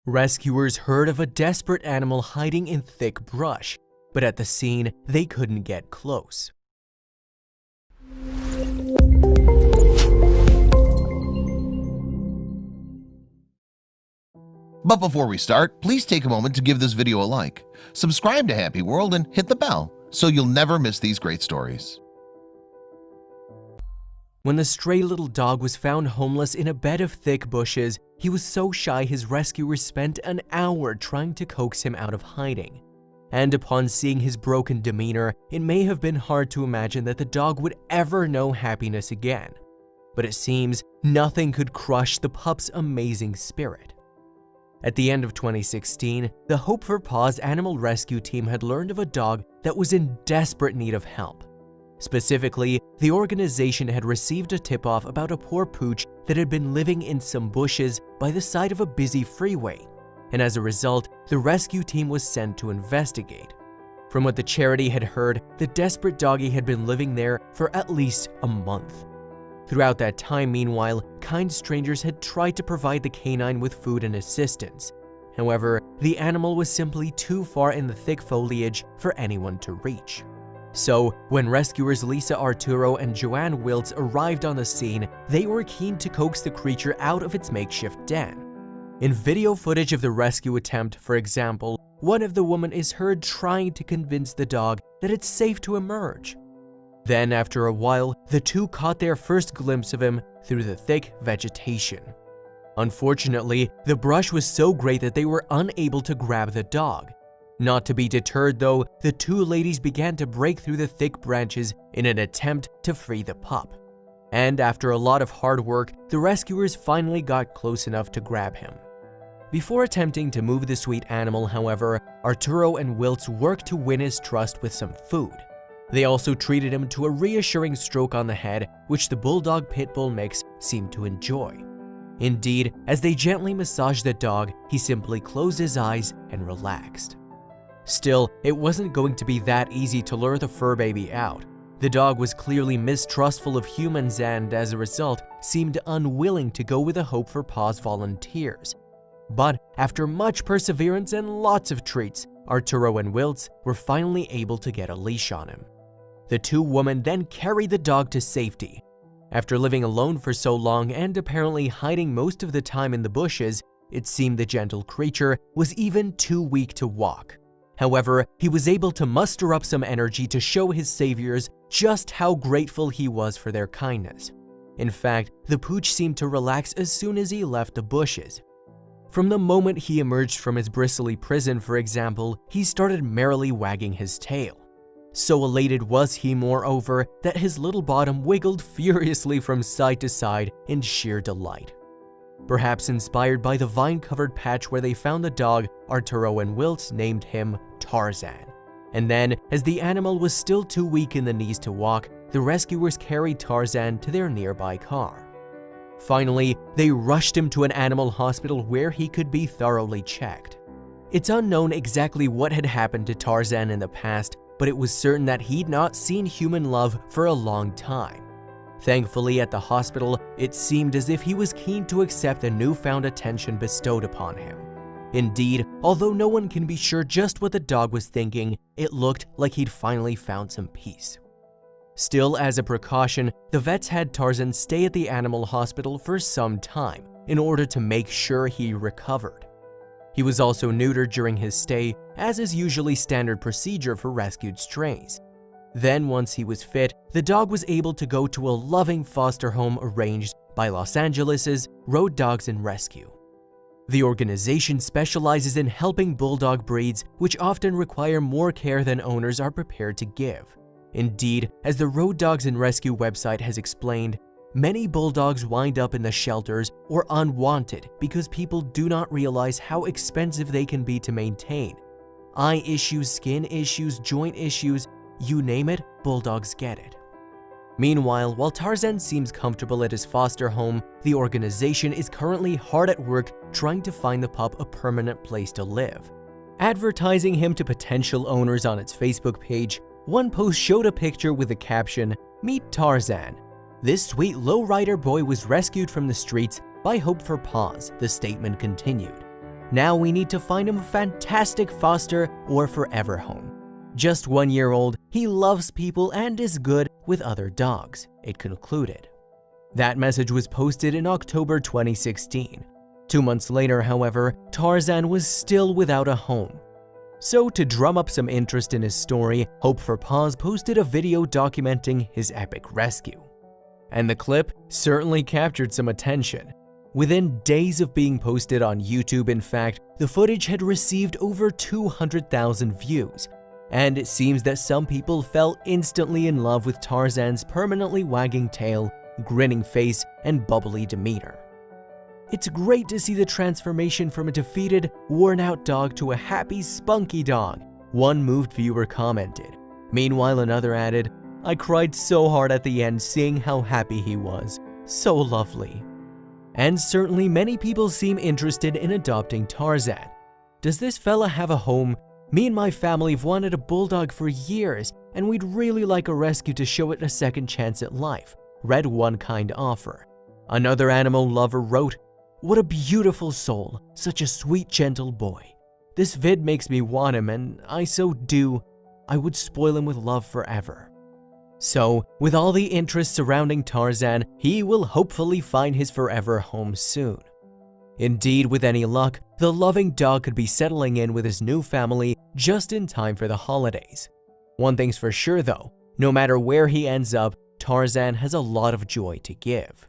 Rescuers heard of a desperate animal hiding in thick brush, but at the scene, they couldn't get close. But before we start, please take a moment to give this video a like, subscribe to HappyWorld, and hit the bell so you'll never miss these great stories. When the stray little dog was found homeless in a bed of thick bushes, he was so shy his rescuers spent an hour trying to coax him out of hiding. And upon seeing his broken demeanor, it may have been hard to imagine that the dog would ever know happiness again. But it seems nothing could crush the pup's amazing spirit. At the end of 2016, the Hope for Paws animal rescue team had learned of a dog that was in desperate need of help. Specifically, the organization had received a tip-off about a poor pooch that had been living in some bushes by the side of a busy freeway, and as a result, the rescue team was sent to investigate. From what the charity had heard, the desperate doggy had been living there for at least a month. Throughout that time, meanwhile, kind strangers had tried to provide the canine with food and assistance. However, the animal was simply too far in the thick foliage for anyone to reach. So, when rescuers Lisa Arturo and Joanne Wiltz arrived on the scene, they were keen to coax the creature out of its makeshift den. In video footage of the rescue attempt, for example, one of the women is heard trying to convince the dog that it's safe to emerge. Then, after a while, the two caught their first glimpse of him through the thick vegetation. Unfortunately, the brush was so great that they were unable to grab the dog. Not to be deterred though, the two ladies began to break through the thick branches in an attempt to free the pup. And after a lot of hard work, the rescuers finally got close enough to grab him. Before attempting to move the sweet animal, however, Arturo and Wiltz worked to win his trust with some food. They also treated him to a reassuring stroke on the head, which the Bulldog Pitbull mix seemed to enjoy. Indeed, as they gently massaged the dog, he simply closed his eyes and relaxed. Still, it wasn't going to be that easy to lure the fur baby out. The dog was clearly mistrustful of humans and, as a result, seemed unwilling to go with the Hope for Paws volunteers. But after much perseverance and lots of treats, Arturo and Wiltz were finally able to get a leash on him. The two women then carried the dog to safety. After living alone for so long and apparently hiding most of the time in the bushes, it seemed the gentle creature was even too weak to walk. However, he was able to muster up some energy to show his saviors just how grateful he was for their kindness. In fact, the pooch seemed to relax as soon as he left the bushes. From the moment he emerged from his bristly prison, for example, he started merrily wagging his tail. So elated was he, moreover, that his little bottom wiggled furiously from side to side in sheer delight. Perhaps inspired by the vine-covered patch where they found the dog, Arturo and Wiltz named him Tarzan. And then, as the animal was still too weak in the knees to walk, the rescuers carried Tarzan to their nearby car. Finally, they rushed him to an animal hospital where he could be thoroughly checked. It's unknown exactly what had happened to Tarzan in the past, but it was certain that he'd not seen human love for a long time. Thankfully, at the hospital, it seemed as if he was keen to accept the newfound attention bestowed upon him. Indeed, although no one can be sure just what the dog was thinking, it looked like he'd finally found some peace. Still, as a precaution, the vets had Tarzan stay at the animal hospital for some time in order to make sure he recovered. He was also neutered during his stay, as is usually standard procedure for rescued strays. Then, once he was fit, the dog was able to go to a loving foster home arranged by Los Angeles' Road Dogs and Rescue. The organization specializes in helping bulldog breeds which often require more care than owners are prepared to give. Indeed, as the Road Dogs and Rescue website has explained, many bulldogs wind up in the shelters or unwanted because people do not realize how expensive they can be to maintain. Eye issues, skin issues, joint issues, you name it, bulldogs get it. Meanwhile, while Tarzan seems comfortable at his foster home, the organization is currently hard at work trying to find the pup a permanent place to live. Advertising him to potential owners on its Facebook page, one post showed a picture with the caption, "Meet Tarzan. This sweet lowrider boy was rescued from the streets by Hope for Paws," the statement continued. Now we need to find him a fantastic foster or forever home. Just 1 year old, he loves people and is good with other dogs," it concluded. That message was posted in October 2016. 2 months later, however, Tarzan was still without a home. So to drum up some interest in his story, Hope for Paws posted a video documenting his epic rescue. And the clip certainly captured some attention. Within days of being posted on YouTube, in fact, the footage had received over 200,000 views, and it seems that some people fell instantly in love with Tarzan's permanently wagging tail, grinning face, and bubbly demeanor. It's great to see the transformation from a defeated, worn-out dog to a happy, spunky dog, one moved viewer commented. Meanwhile, another added, "I cried so hard at the end seeing how happy he was. So lovely." And certainly many people seem interested in adopting Tarzan. "Does this fella have a home? Me and my family have wanted a bulldog for years, and we'd really like a rescue to show it a second chance at life," read one kind offer. Another animal lover wrote, "What a beautiful soul, such a sweet, gentle boy. This vid makes me want him, and I so do. I would spoil him with love forever." So, with all the interest surrounding Tarzan, he will hopefully find his forever home soon. Indeed, with any luck, the loving dog could be settling in with his new family just in time for the holidays. One thing's for sure though, no matter where he ends up, Tarzan has a lot of joy to give.